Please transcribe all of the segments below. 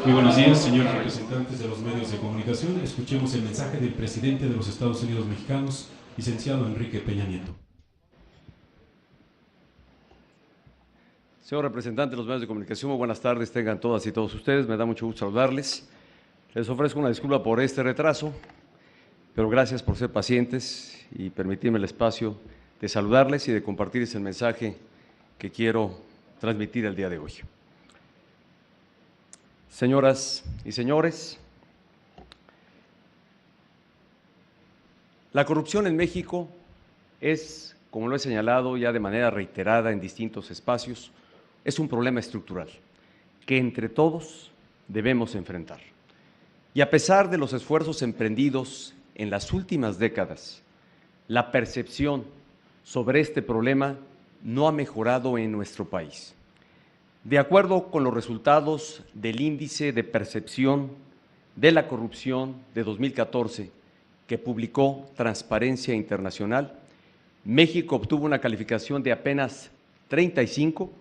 Muy buenos días, señores representantes de los medios de comunicación. Escuchemos el mensaje del presidente de los Estados Unidos mexicanos, licenciado Enrique Peña Nieto. Señor representante de los medios de comunicación, muy buenas tardes, tengan todas y todos ustedes. Me da mucho gusto saludarles. Les ofrezco una disculpa por este retraso, pero gracias por ser pacientes y permitirme el espacio de saludarles y de compartirles el mensaje que quiero transmitir el día de hoy. Señoras y señores, la corrupción en México es, como lo he señalado ya de manera reiterada en distintos espacios, es un problema estructural que entre todos debemos enfrentar. Y a pesar de los esfuerzos emprendidos en las últimas décadas, la percepción sobre este problema no ha mejorado en nuestro país. De acuerdo con los resultados del Índice de Percepción de la Corrupción de 2014 que publicó Transparencia Internacional, México obtuvo una calificación de apenas 35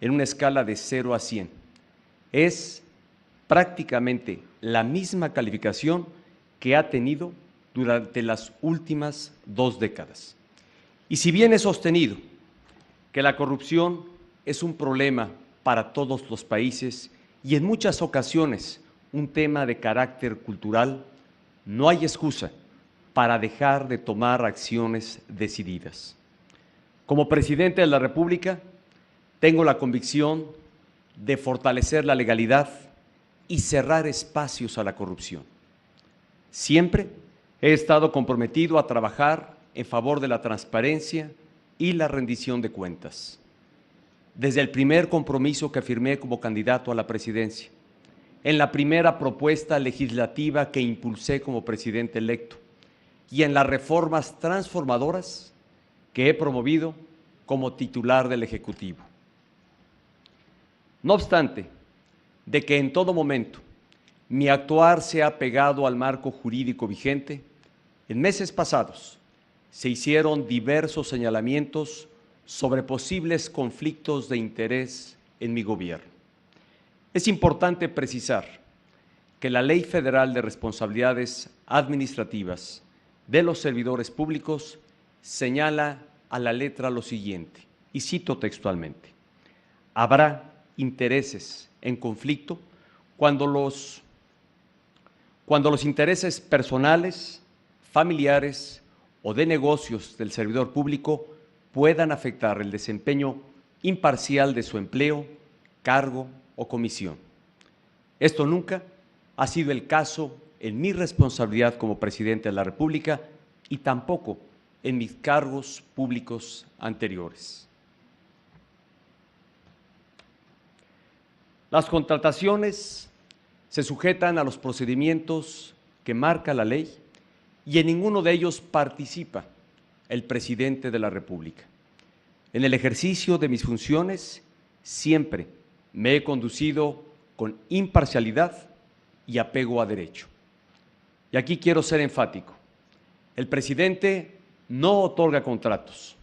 en una escala de 0 a 100. Es prácticamente la misma calificación que ha tenido durante las últimas 2 décadas. Y si bien he sostenido que la corrupción es un problema para todos los países y en muchas ocasiones un tema de carácter cultural, no hay excusa para dejar de tomar acciones decididas. Como presidente de la República, tengo la convicción de fortalecer la legalidad y cerrar espacios a la corrupción. Siempre he estado comprometido a trabajar en favor de la transparencia y la rendición de cuentas. Desde el primer compromiso que firmé como candidato a la presidencia, en la primera propuesta legislativa que impulsé como presidente electo y en las reformas transformadoras que he promovido como titular del Ejecutivo. No obstante, de que en todo momento mi actuar se ha pegado al marco jurídico vigente, en meses pasados se hicieron diversos señalamientos sobre posibles conflictos de interés en mi gobierno. Es importante precisar que la Ley Federal de Responsabilidades Administrativas de los Servidores Públicos señala a la letra lo siguiente, y cito textualmente: habrá intereses en conflicto cuando los intereses personales, familiares o de negocios del servidor público puedan afectar el desempeño imparcial de su empleo, cargo o comisión. Esto nunca ha sido el caso en mi responsabilidad como presidente de la República y tampoco en mis cargos públicos anteriores. Las contrataciones se sujetan a los procedimientos que marca la ley y en ninguno de ellos participa el presidente de la República. En el ejercicio de mis funciones siempre me he conducido con imparcialidad y apego a derecho. Y aquí quiero ser enfático. El presidente no otorga contratos,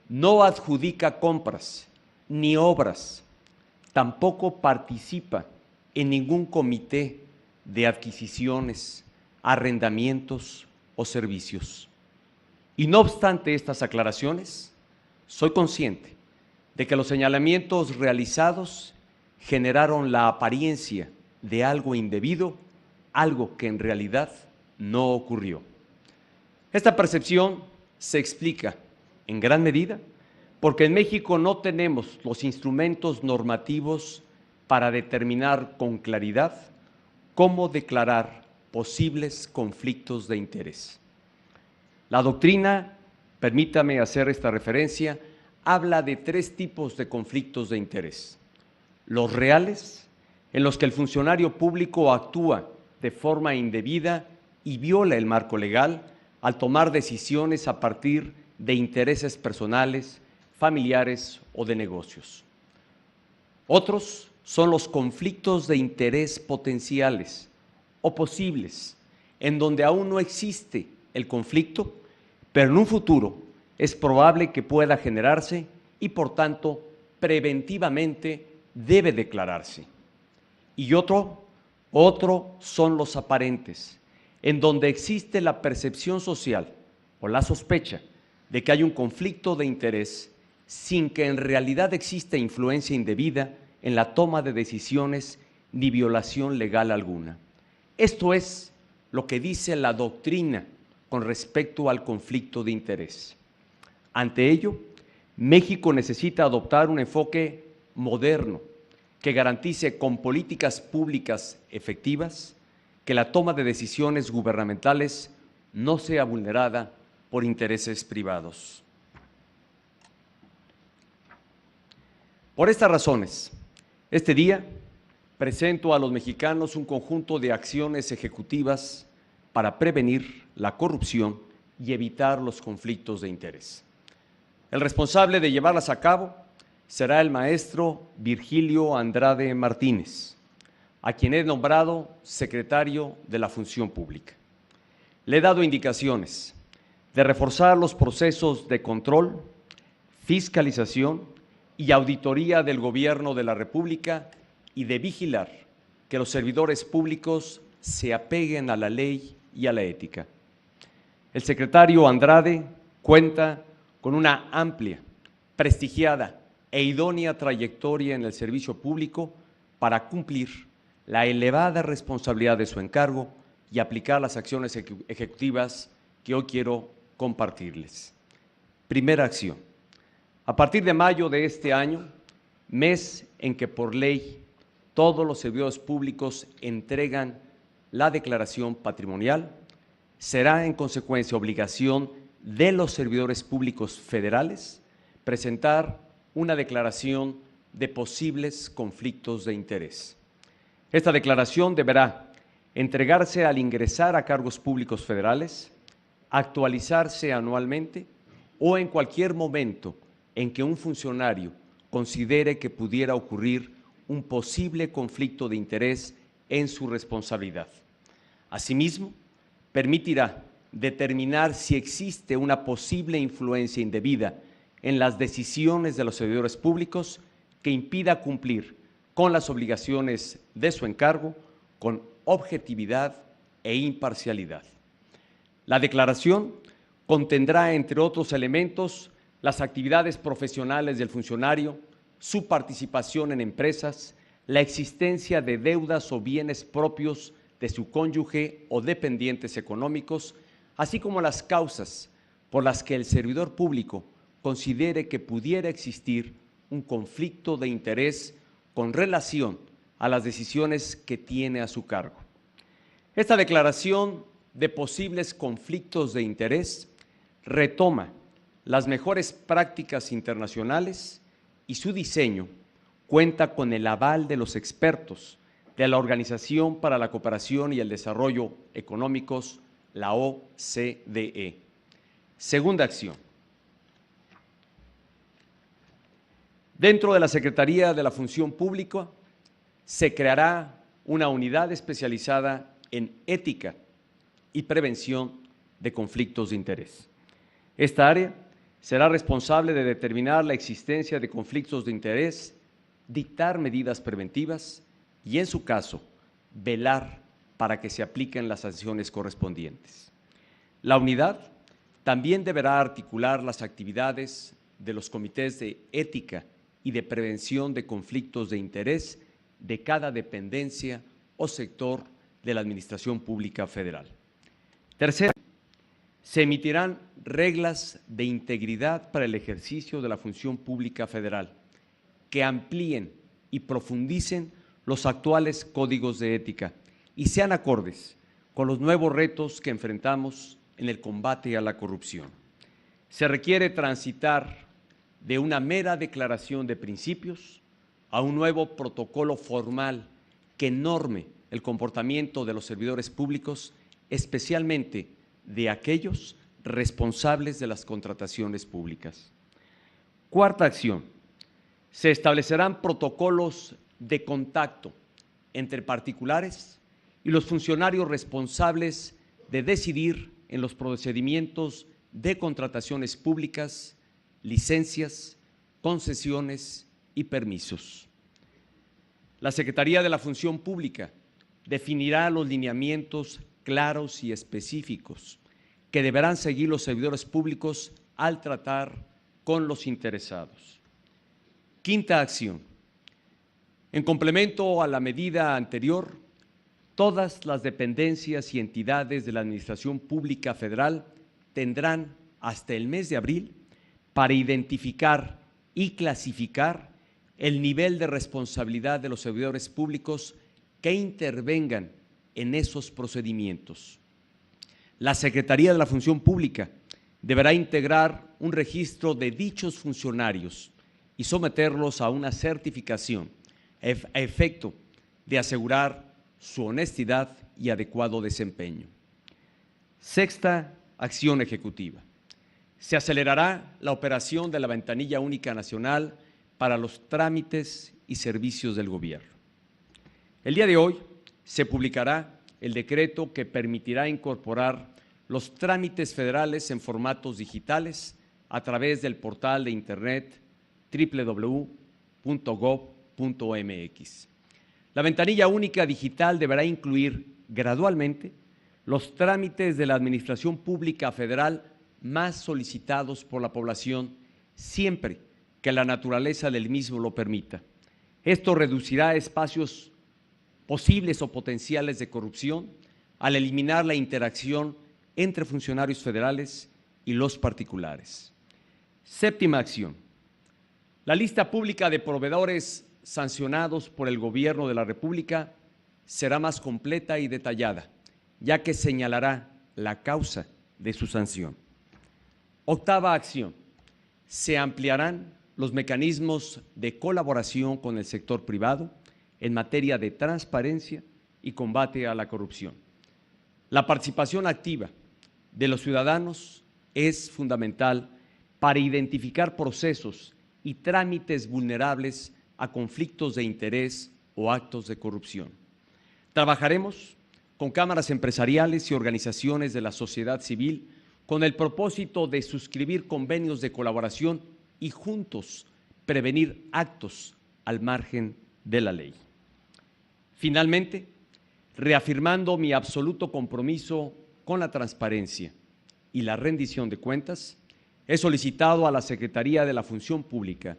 no adjudica compras ni obras, tampoco participa en ningún comité de adquisiciones, arrendamientos o servicios. Y no obstante estas aclaraciones, soy consciente de que los señalamientos realizados generaron la apariencia de algo indebido, algo que en realidad no ocurrió. Esta percepción se explica en gran medida porque en México no tenemos los instrumentos normativos para determinar con claridad cómo declarar posibles conflictos de interés. La doctrina, permítame hacer esta referencia, habla de 3 tipos de conflictos de interés: los reales, en los que el funcionario público actúa de forma indebida y viola el marco legal al tomar decisiones a partir de intereses personales, familiares o de negocios. Otros son los conflictos de interés potenciales o posibles, en donde aún no existe el conflicto, pero en un futuro es probable que pueda generarse y, por tanto, preventivamente debe declararse. Y otro Otro son los aparentes, en donde existe la percepción social o la sospecha de que hay un conflicto de interés sin que en realidad exista influencia indebida en la toma de decisiones ni violación legal alguna. Esto es lo que dice la doctrina con respecto al conflicto de interés. Ante ello, México necesita adoptar un enfoque moderno que garantice con políticas públicas efectivas que la toma de decisiones gubernamentales no sea vulnerada por intereses privados. Por estas razones, este día presento a los mexicanos un conjunto de acciones ejecutivas para prevenir la corrupción y evitar los conflictos de interés. El responsable de llevarlas a cabo será el maestro Virgilio Andrade Martínez, a quien he nombrado secretario de la Función Pública. Le he dado indicaciones de reforzar los procesos de control, fiscalización y auditoría del Gobierno de la República y de vigilar que los servidores públicos se apeguen a la ley y a la ética. El secretario Andrade cuenta con una amplia, prestigiada e idónea trayectoria en el servicio público para cumplir la elevada responsabilidad de su encargo y aplicar las acciones ejecutivas que hoy quiero compartirles. Primera acción. A partir de mayo de este año, mes en que por ley todos los servidores públicos entregan la declaración patrimonial, será en consecuencia obligación de los servidores públicos federales presentar una declaración de posibles conflictos de interés. Esta declaración deberá entregarse al ingresar a cargos públicos federales, actualizarse anualmente o en cualquier momento en que un funcionario considere que pudiera ocurrir un posible conflicto de interés en su responsabilidad. Asimismo, permitirá determinar si existe una posible influencia indebida en las decisiones de los servidores públicos que impida cumplir con las obligaciones de su encargo con objetividad e imparcialidad. La declaración contendrá, entre otros elementos, las actividades profesionales del funcionario, su participación en empresas, la existencia de deudas o bienes propios de su cónyuge o dependientes económicos, así como las causas por las que el servidor público considere que pudiera existir un conflicto de interés con relación a las decisiones que tiene a su cargo. Esta declaración de posibles conflictos de interés retoma las mejores prácticas internacionales y su diseño cuenta con el aval de los expertos de la Organización para la Cooperación y el Desarrollo Económicos, la OCDE. Segunda acción. Dentro de la Secretaría de la Función Pública se creará una unidad especializada en ética y prevención de conflictos de interés. Esta área será responsable de determinar la existencia de conflictos de interés, dictar medidas preventivas y, en su caso, velar para que se apliquen las sanciones correspondientes. La unidad también deberá articular las actividades de los comités de ética y de prevención de conflictos de interés de cada dependencia o sector de la Administración Pública Federal. Tercero, se emitirán reglas de integridad para el ejercicio de la función pública federal que amplíen y profundicen los actuales códigos de ética y sean acordes con los nuevos retos que enfrentamos en el combate a la corrupción. Se requiere transitar de una mera declaración de principios a un nuevo protocolo formal que norme el comportamiento de los servidores públicos, especialmente de aquellos responsables de las contrataciones públicas. Cuarta acción, se establecerán protocolos de contacto entre particulares y los funcionarios responsables de decidir en los procedimientos de contrataciones públicas, licencias, concesiones y permisos. La Secretaría de la Función Pública definirá los lineamientos claros y específicos que deberán seguir los servidores públicos al tratar con los interesados. Quinta acción. En complemento a la medida anterior, todas las dependencias y entidades de la Administración Pública Federal tendrán hasta el mes de abril para identificar y clasificar el nivel de responsabilidad de los servidores públicos que intervengan en esos procedimientos. La Secretaría de la Función Pública deberá integrar un registro de dichos funcionarios y someterlos a una certificación a efecto de asegurar su honestidad y adecuado desempeño. Sexta acción ejecutiva. Se acelerará la operación de la Ventanilla Única Nacional para los trámites y servicios del gobierno. El día de hoy se publicará el decreto que permitirá incorporar los trámites federales en formatos digitales a través del portal de internet www.gov.mx. La ventanilla única digital deberá incluir gradualmente los trámites de la Administración Pública Federal más solicitados por la población, siempre que la naturaleza del mismo lo permita. Esto reducirá espacios posibles o potenciales de corrupción al eliminar la interacción entre funcionarios federales y los particulares. Séptima acción. La lista pública de proveedores sancionados por el Gobierno de la República será más completa y detallada, ya que señalará la causa de su sanción. Octava acción. Se ampliarán los mecanismos de colaboración con el sector privado en materia de transparencia y combate a la corrupción. La participación activa de los ciudadanos es fundamental para identificar procesos y trámites vulnerables a conflictos de interés o actos de corrupción. Trabajaremos con cámaras empresariales y organizaciones de la sociedad civil con el propósito de suscribir convenios de colaboración y juntos prevenir actos al margen de la ley. Finalmente, reafirmando mi absoluto compromiso con la transparencia y la rendición de cuentas, he solicitado a la Secretaría de la Función Pública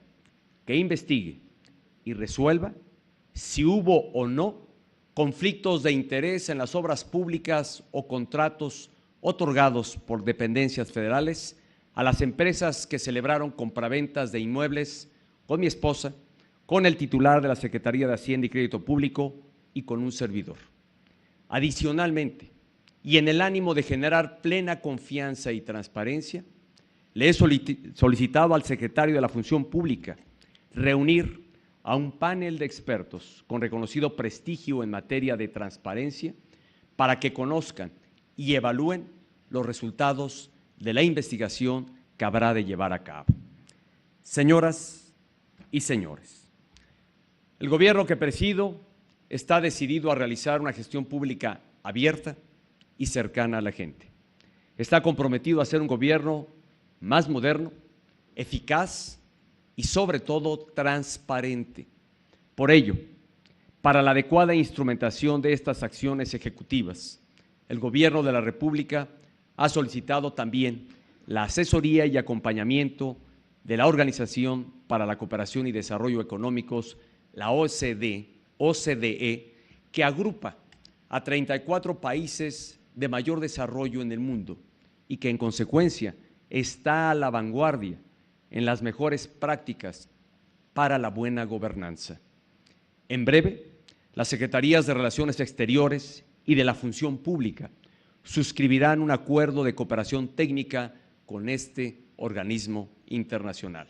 que investigue y resuelva si hubo o no conflictos de interés en las obras públicas o contratos otorgados por dependencias federales a las empresas que celebraron compraventas de inmuebles con mi esposa, con el titular de la Secretaría de Hacienda y Crédito Público y con un servidor. Adicionalmente, y en el ánimo de generar plena confianza y transparencia, le he solicitado al secretario de la Función Pública reunir a un panel de expertos con reconocido prestigio en materia de transparencia para que conozcan y evalúen los resultados de la investigación que habrá de llevar a cabo. Señoras y señores, el gobierno que presido está decidido a realizar una gestión pública abierta y cercana a la gente. Está comprometido a ser un gobierno más moderno, eficaz y sobre todo transparente. Por ello, para la adecuada instrumentación de estas acciones ejecutivas, el Gobierno de la República ha solicitado también la asesoría y acompañamiento de la Organización para la Cooperación y Desarrollo Económicos, la OCDE, que agrupa a 34 países de mayor desarrollo en el mundo y que en consecuencia está a la vanguardia en las mejores prácticas para la buena gobernanza. En breve, las Secretarías de Relaciones Exteriores y de la Función Pública suscribirán un acuerdo de cooperación técnica con este organismo internacional.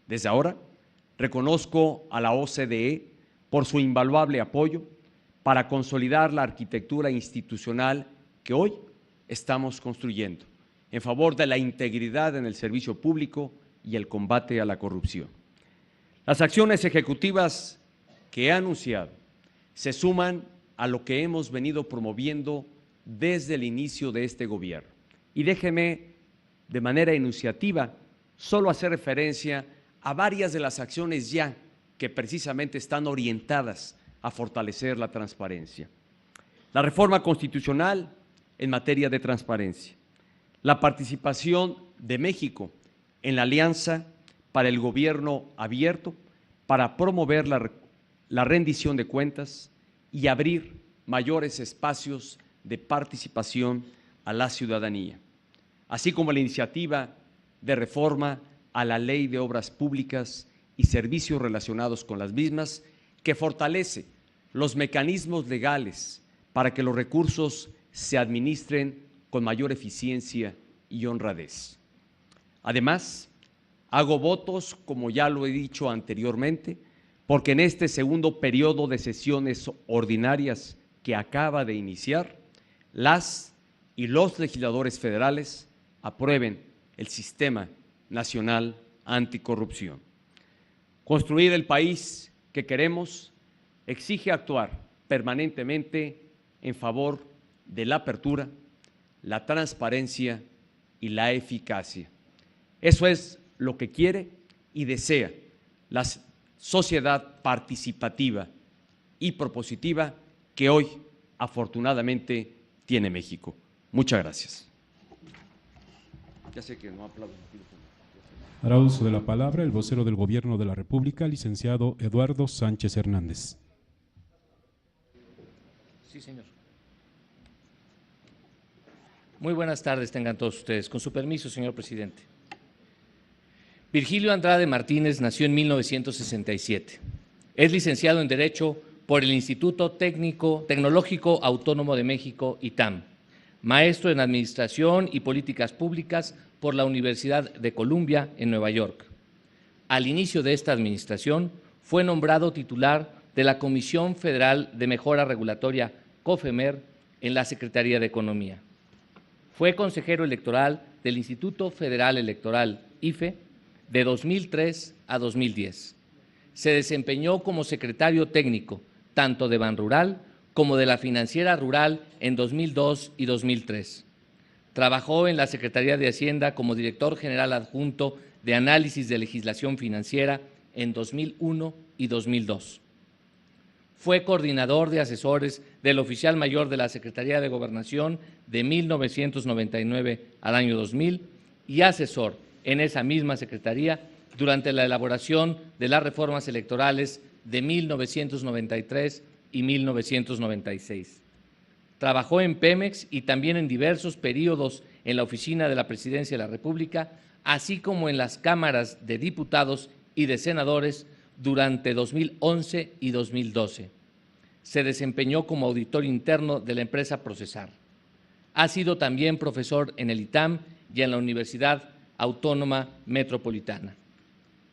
Desde ahora, reconozco a la OCDE por su invaluable apoyo para consolidar la arquitectura institucional que hoy estamos construyendo en favor de la integridad en el servicio público y el combate a la corrupción. Las acciones ejecutivas que he anunciado se suman a lo que hemos venido promoviendo desde el inicio de este gobierno. Y déjeme, de manera enunciativa, solo hacer referencia a varias de las acciones ya que precisamente están orientadas a fortalecer la transparencia. la reforma constitucional en materia de transparencia, la participación de México en la Alianza para el Gobierno Abierto para promover la rendición de cuentas y abrir mayores espacios de participación a la ciudadanía, así como la iniciativa de reforma a la Ley de Obras Públicas y servicios relacionados con las mismas, que fortalece los mecanismos legales para que los recursos se administren con mayor eficiencia y honradez. Además, hago votos, como ya lo he dicho anteriormente, porque en este segundo periodo de sesiones ordinarias que acaba de iniciar, las y los legisladores federales aprueben el Sistema Nacional Anticorrupción. Construir el país que queremos exige actuar permanentemente en favor de la apertura, la transparencia y la eficacia. Eso es lo que quiere y desea la sociedad participativa y propositiva que hoy, afortunadamente, tiene México. Muchas gracias. Ya sé que no aplaudo. Hará uso de la palabra el vocero del Gobierno de la República, licenciado Eduardo Sánchez Hernández. Sí, señor. Muy buenas tardes tengan todos ustedes. Con su permiso, señor presidente. Virgilio Andrade Martínez nació en 1967. Es licenciado en Derecho por el Instituto Tecnológico Autónomo de México, ITAM, maestro en Administración y Políticas Públicas por la Universidad de Columbia en Nueva York. Al inicio de esta administración, fue nombrado titular de la Comisión Federal de Mejora Regulatoria, COFEMER, en la Secretaría de Economía. Fue consejero electoral del Instituto Federal Electoral, IFE, de 2003 a 2010. Se desempeñó como secretario técnico tanto de Banrural como de la Financiera Rural en 2002 y 2003. Trabajó en la Secretaría de Hacienda como director general adjunto de Análisis de Legislación Financiera en 2001 y 2002. Fue coordinador de asesores del oficial mayor de la Secretaría de Gobernación de 1999 al año 2000 y asesor en esa misma secretaría durante la elaboración de las reformas electorales de 1993 y 1996. Trabajó en Pemex y también en diversos periodos en la Oficina de la Presidencia de la República, así como en las cámaras de diputados y de senadores durante 2011 y 2012. Se desempeñó como auditor interno de la empresa Procesar. Ha sido también profesor en el ITAM y en la Universidad Autónoma Metropolitana.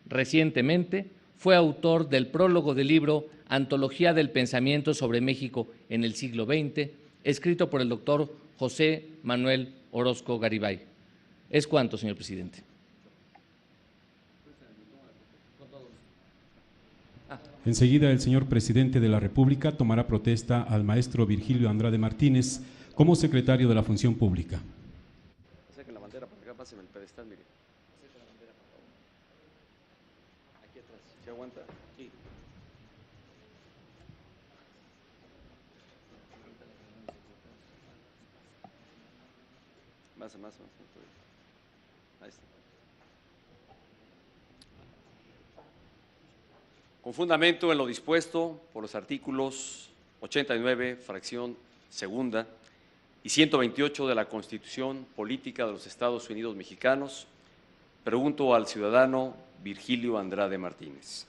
Recientemente fue autor del prólogo del libro Antología del Pensamiento sobre México en el siglo XX, escrito por el doctor José Manuel Orozco Garibay. Es cuanto, señor presidente. Enseguida, el señor presidente de la República tomará protesta al maestro Virgilio Andrade Martínez como secretario de la Función Pública. Saquen la bandera para acá, pásenme el pedestal, mire. Aquí atrás. ¿Se aguanta? Sí. Más. Ahí está. Con fundamento en lo dispuesto por los artículos 89, fracción segunda, y 128 de la Constitución Política de los Estados Unidos Mexicanos, pregunto al ciudadano Virgilio Andrade Martínez.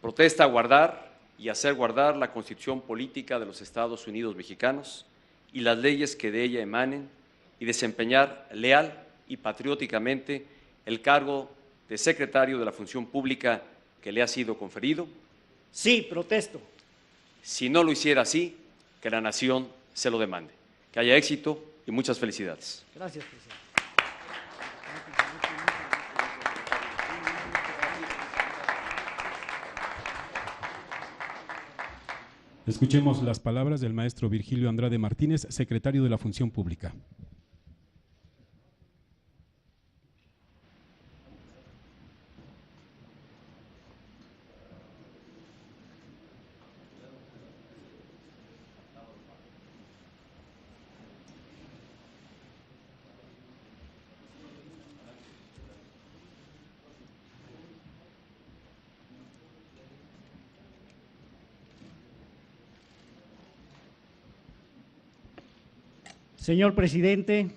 ¿Protesta guardar y hacer guardar la Constitución Política de los Estados Unidos Mexicanos y las leyes que de ella emanen y desempeñar leal y patrióticamente el cargo de secretario de la Función Pública que le ha sido conferido? Sí, protesto. Si no lo hiciera así, que la nación se lo demande. Que haya éxito y muchas felicidades. Gracias, presidente. Escuchemos las palabras del maestro Virgilio Andrade Martínez, secretario de la Función Pública. señor presidente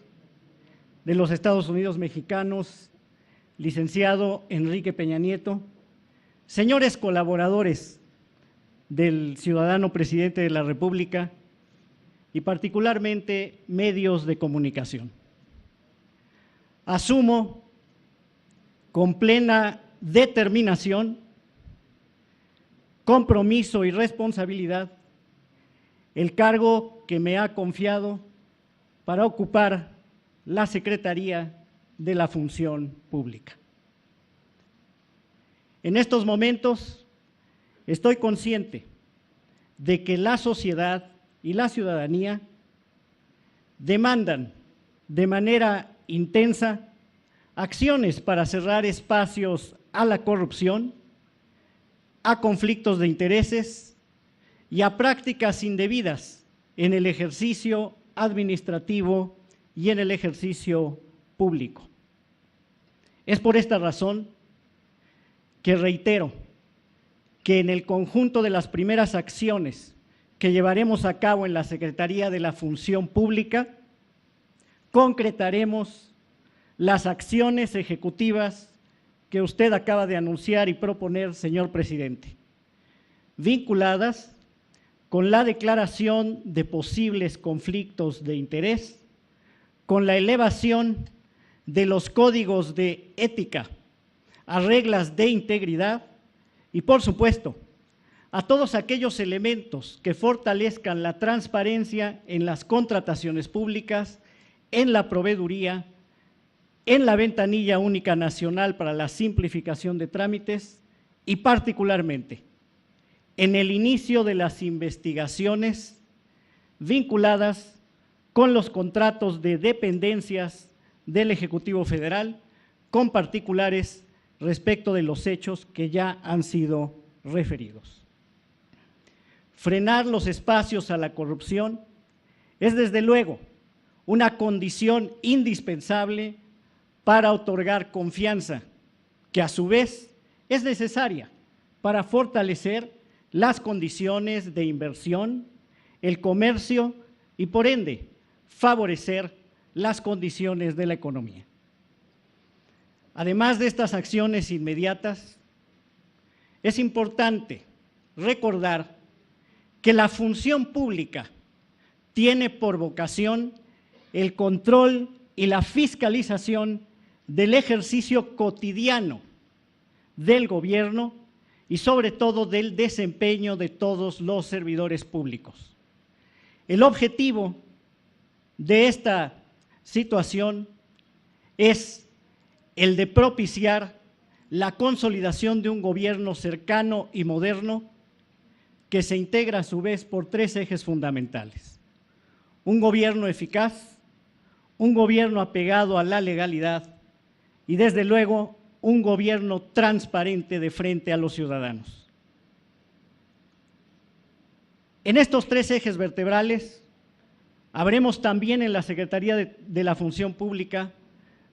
de los Estados Unidos mexicanos, licenciado Enrique Peña Nieto, señores colaboradores del ciudadano presidente de la República y particularmente medios de comunicación. Asumo con plena determinación, compromiso y responsabilidad el cargo que me ha confiado para ocupar la Secretaría de la Función Pública. En estos momentos estoy consciente de que la sociedad y la ciudadanía demandan de manera intensa acciones para cerrar espacios a la corrupción, a conflictos de intereses y a prácticas indebidas en el ejercicio administrativo y en el ejercicio público. Es por esta razón que reitero que en el conjunto de las primeras acciones que llevaremos a cabo en la Secretaría de la Función Pública, concretaremos las acciones ejecutivas que usted acaba de anunciar y proponer, señor presidente, vinculadas con la declaración de posibles conflictos de interés, con la elevación de los códigos de ética a reglas de integridad y, por supuesto, a todos aquellos elementos que fortalezcan la transparencia en las contrataciones públicas, en la proveeduría, en la ventanilla única nacional para la simplificación de trámites y particularmente en el inicio de las investigaciones vinculadas con los contratos de dependencias del Ejecutivo Federal, con particulares respecto de los hechos que ya han sido referidos. Frenar los espacios a la corrupción es desde luego una condición indispensable para otorgar confianza, que a su vez es necesaria para fortalecer las condiciones de inversión, el comercio y por ende favorecer las condiciones de la economía. Además de estas acciones inmediatas, es importante recordar que la función pública tiene por vocación el control y la fiscalización del ejercicio cotidiano del gobierno y sobre todo del desempeño de todos los servidores públicos. El objetivo de esta situación es el de propiciar la consolidación de un gobierno cercano y moderno que se integra a su vez por tres ejes fundamentales: un gobierno eficaz, un gobierno apegado a la legalidad y desde luego un gobierno transparente de frente a los ciudadanos. En estos tres ejes vertebrales habremos también en la Secretaría de la Función Pública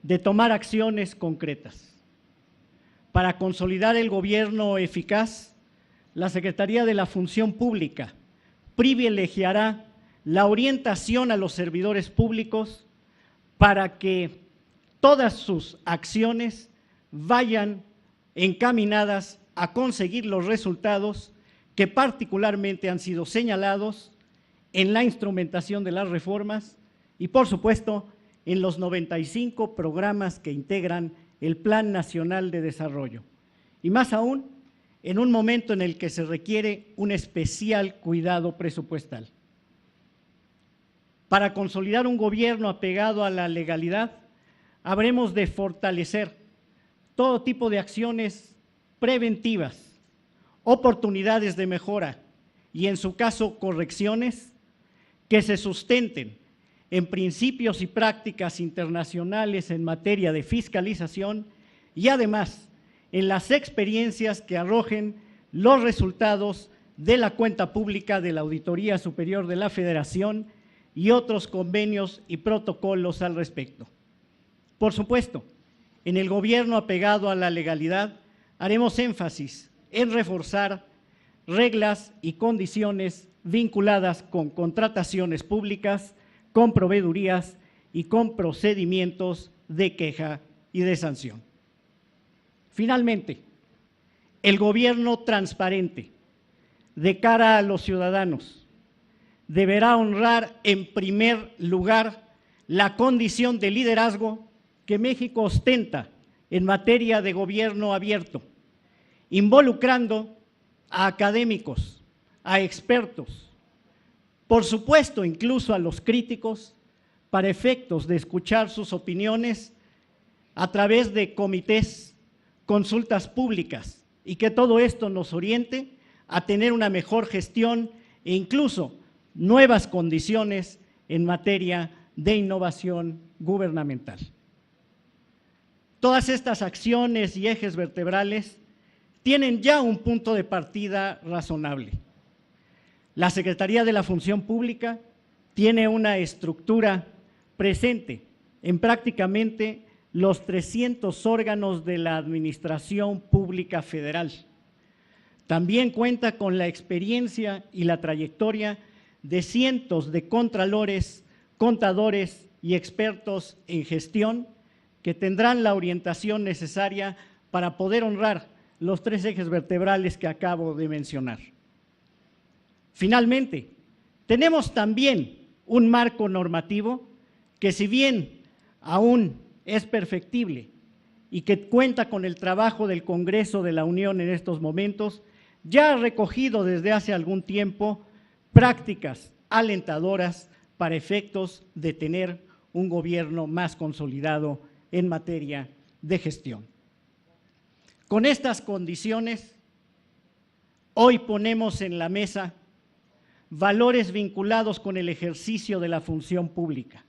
de tomar acciones concretas. Para consolidar el gobierno eficaz, la Secretaría de la Función Pública privilegiará la orientación a los servidores públicos para que todas sus acciones vayan encaminadas a conseguir los resultados que particularmente han sido señalados en la instrumentación de las reformas y, por supuesto, en los 95 programas que integran el Plan Nacional de Desarrollo. Y más aún, en un momento en el que se requiere un especial cuidado presupuestal. Para consolidar un gobierno apegado a la legalidad, habremos de fortalecer todo tipo de acciones preventivas, oportunidades de mejora y, en su caso, correcciones que se sustenten en principios y prácticas internacionales en materia de fiscalización y además en las experiencias que arrojen los resultados de la cuenta pública de la Auditoría Superior de la Federación y otros convenios y protocolos al respecto. Por supuesto, en el gobierno apegado a la legalidad haremos énfasis en reforzar reglas y condiciones vinculadas con contrataciones públicas, con proveedurías y con procedimientos de queja y de sanción. Finalmente, el gobierno transparente de cara a los ciudadanos deberá honrar en primer lugar la condición de liderazgo que México ostenta en materia de gobierno abierto, involucrando a académicos, a expertos, por supuesto incluso a los críticos, para efectos de escuchar sus opiniones a través de comités, consultas públicas, y que todo esto nos oriente a tener una mejor gestión e incluso nuevas condiciones en materia de innovación gubernamental. Todas estas acciones y ejes vertebrales tienen ya un punto de partida razonable. La Secretaría de la Función Pública tiene una estructura presente en prácticamente los 300 órganos de la Administración Pública Federal. También cuenta con la experiencia y la trayectoria de cientos de contralores, contadores y expertos en gestión que tendrán la orientación necesaria para poder honrar los 3 ejes vertebrales que acabo de mencionar. Finalmente, tenemos también un marco normativo que, si bien aún es perfectible y que cuenta con el trabajo del Congreso de la Unión en estos momentos, ya ha recogido desde hace algún tiempo prácticas alentadoras para efectos de tener un gobierno más consolidado en materia de gestión. Con estas condiciones, hoy ponemos en la mesa valores vinculados con el ejercicio de la función pública,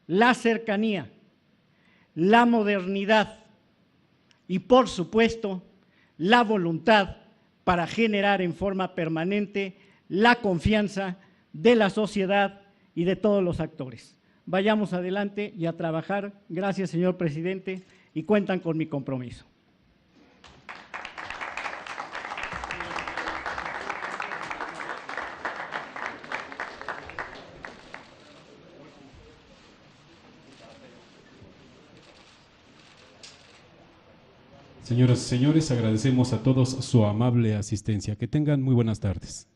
la cercanía, la modernidad y, por supuesto, la voluntad para generar en forma permanente la confianza de la sociedad y de todos los actores. Vayamos adelante y a trabajar. Gracias, señor presidente, y cuentan con mi compromiso. Señoras y señores, agradecemos a todos su amable asistencia. Que tengan muy buenas tardes.